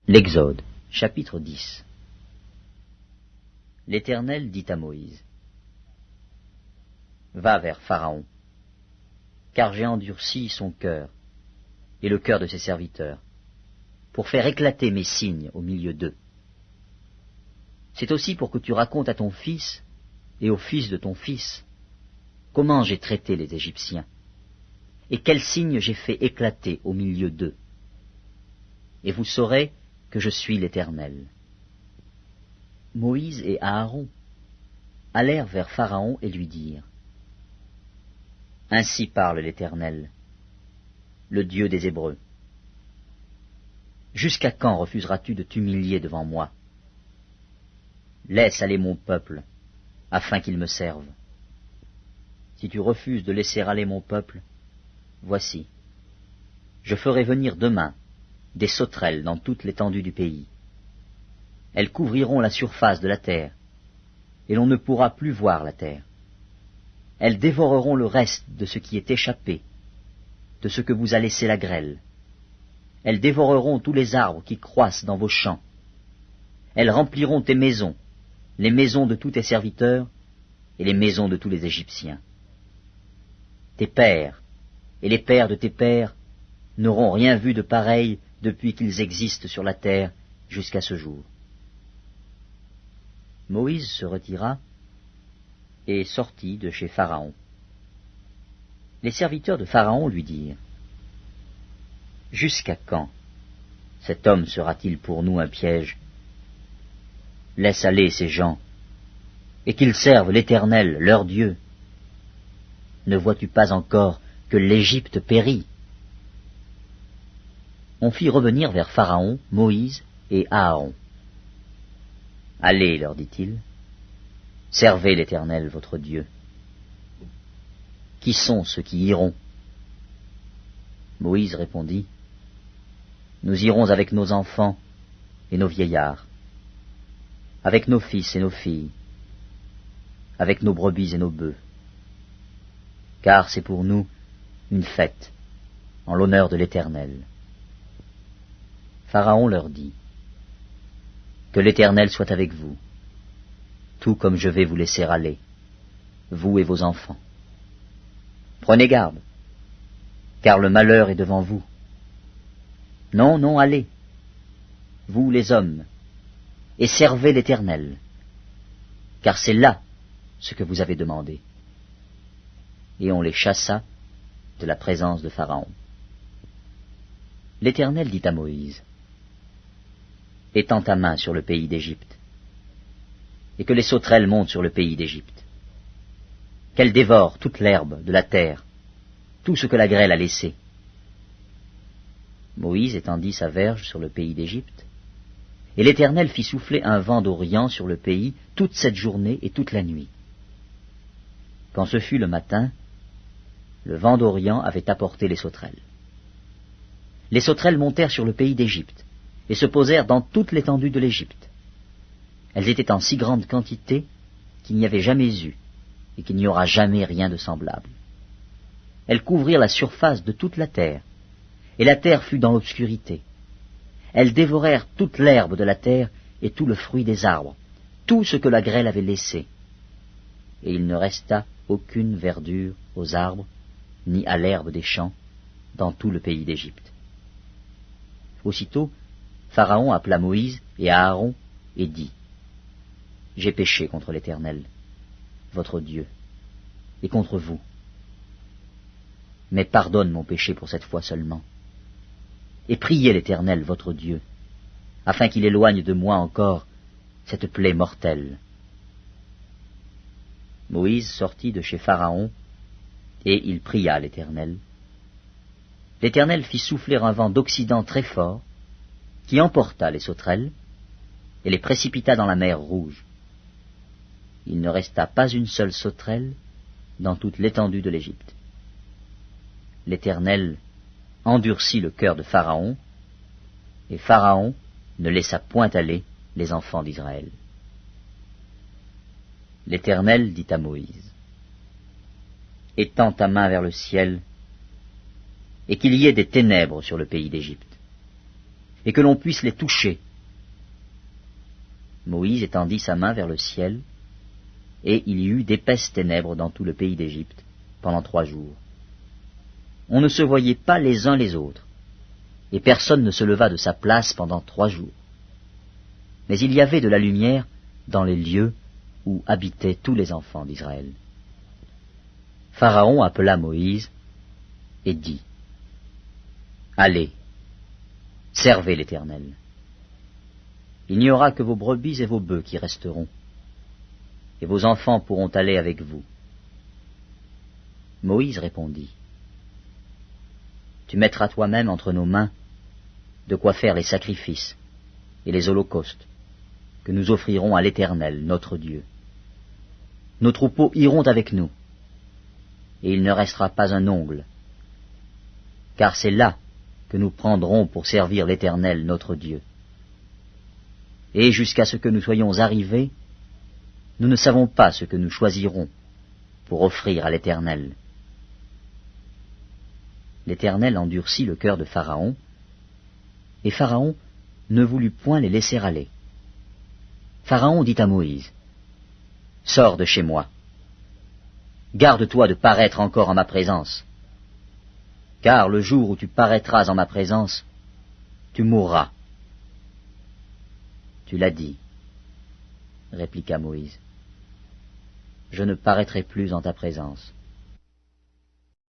L'Exode, chapitre 10. L'Éternel dit à Moïse, « Va vers Pharaon, car j'ai endurci son cœur et le cœur de ses serviteurs, pour faire éclater mes signes au milieu d'eux. C'est aussi pour que tu racontes à ton fils et au fils de ton fils comment j'ai traité les Égyptiens, et quels signes j'ai fait éclater au milieu d'eux. Et vous saurez que je suis l'Éternel. » Moïse et Aaron allèrent vers Pharaon et lui dirent, « Ainsi parle l'Éternel, le Dieu des Hébreux. Jusqu'à quand refuseras-tu de t'humilier devant moi? Laisse aller mon peuple, afin qu'il me serve. Si tu refuses de laisser aller mon peuple, voici, je ferai venir demain des sauterelles dans toute l'étendue du pays. Elles couvriront la surface de la terre, et l'on ne pourra plus voir la terre. Elles dévoreront le reste de ce qui est échappé, de ce que vous a laissé la grêle. Elles dévoreront tous les arbres qui croissent dans vos champs. Elles rempliront tes maisons, les maisons de tous tes serviteurs, et les maisons de tous les Égyptiens. Tes pères, et les pères de tes pères, n'auront rien vu de pareil depuis qu'ils existent sur la terre jusqu'à ce jour. » Moïse se retira et sortit de chez Pharaon. Les serviteurs de Pharaon lui dirent, « Jusqu'à quand cet homme sera-t-il pour nous un piège? Laisse aller ces gens, et qu'ils servent l'Éternel, leur Dieu. Ne vois-tu pas encore que l'Égypte périt? » On fit revenir vers Pharaon Moïse et Aaron. « Allez, leur dit-il, servez l'Éternel votre Dieu. » « Qui sont ceux qui iront? » Moïse répondit, « Nous irons avec nos enfants et nos vieillards, avec nos fils et nos filles, avec nos brebis et nos bœufs, car c'est pour nous une fête en l'honneur de l'Éternel. » Pharaon leur dit, « Que l'Éternel soit avec vous, tout comme je vais vous laisser aller, vous et vos enfants. Prenez garde, car le malheur est devant vous. Non, non, allez, vous les hommes, et servez l'Éternel, car c'est là ce que vous avez demandé. » Et on les chassa de la présence de Pharaon. L'Éternel dit à Moïse, « Étends ta main sur le pays d'Égypte, et que les sauterelles montent sur le pays d'Égypte, qu'elles dévorent toute l'herbe de la terre, tout ce que la grêle a laissé. » Moïse étendit sa verge sur le pays d'Égypte, et l'Éternel fit souffler un vent d'Orient sur le pays toute cette journée et toute la nuit. Quand ce fut le matin, le vent d'Orient avait apporté les sauterelles. Les sauterelles montèrent sur le pays d'Égypte, et se posèrent dans toute l'étendue de l'Égypte. Elles étaient en si grande quantité qu'il n'y avait jamais eu, et qu'il n'y aura jamais rien de semblable. Elles couvrirent la surface de toute la terre, et la terre fut dans l'obscurité. Elles dévorèrent toute l'herbe de la terre et tout le fruit des arbres, tout ce que la grêle avait laissé. Et il ne resta aucune verdure aux arbres, ni à l'herbe des champs, dans tout le pays d'Égypte. Aussitôt, Pharaon appela Moïse et Aaron et dit, « J'ai péché contre l'Éternel, votre Dieu, et contre vous. Mais pardonne mon péché pour cette fois seulement, et priez l'Éternel, votre Dieu, afin qu'il éloigne de moi encore cette plaie mortelle. » Moïse sortit de chez Pharaon, et il pria l'Éternel. L'Éternel fit souffler un vent d'Occident très fort, qui emporta les sauterelles, et les précipita dans la mer Rouge. Il ne resta pas une seule sauterelle dans toute l'étendue de l'Égypte. L'Éternel endurcit le cœur de Pharaon, et Pharaon ne laissa point aller les enfants d'Israël. L'Éternel dit à Moïse, « Étends ta main vers le ciel, et qu'il y ait des ténèbres sur le pays d'Égypte, et que l'on puisse les toucher. » Moïse étendit sa main vers le ciel, et il y eut d'épaisses ténèbres dans tout le pays d'Égypte pendant 3 jours. On ne se voyait pas les uns les autres, et personne ne se leva de sa place pendant 3 jours. Mais il y avait de la lumière dans les lieux où habitaient tous les enfants d'Israël. Pharaon appela Moïse et dit, « Allez, servez l'Éternel. Il n'y aura que vos brebis et vos bœufs qui resteront, et vos enfants pourront aller avec vous. » Moïse répondit, « Tu mettras toi-même entre nos mains de quoi faire les sacrifices et les holocaustes que nous offrirons à l'Éternel, notre Dieu. Nos troupeaux iront avec nous, et il ne restera pas un ongle, car c'est là que nous prendrons pour servir l'Éternel, notre Dieu. Et jusqu'à ce que nous soyons arrivés, nous ne savons pas ce que nous choisirons pour offrir à l'Éternel. » L'Éternel endurcit le cœur de Pharaon, et Pharaon ne voulut point les laisser aller. Pharaon dit à Moïse, « Sors de chez moi. Garde-toi de paraître encore en ma présence, car le jour où tu paraîtras en ma présence, tu mourras. » « Tu l'as dit, répliqua Moïse. « Je ne paraîtrai plus en ta présence. »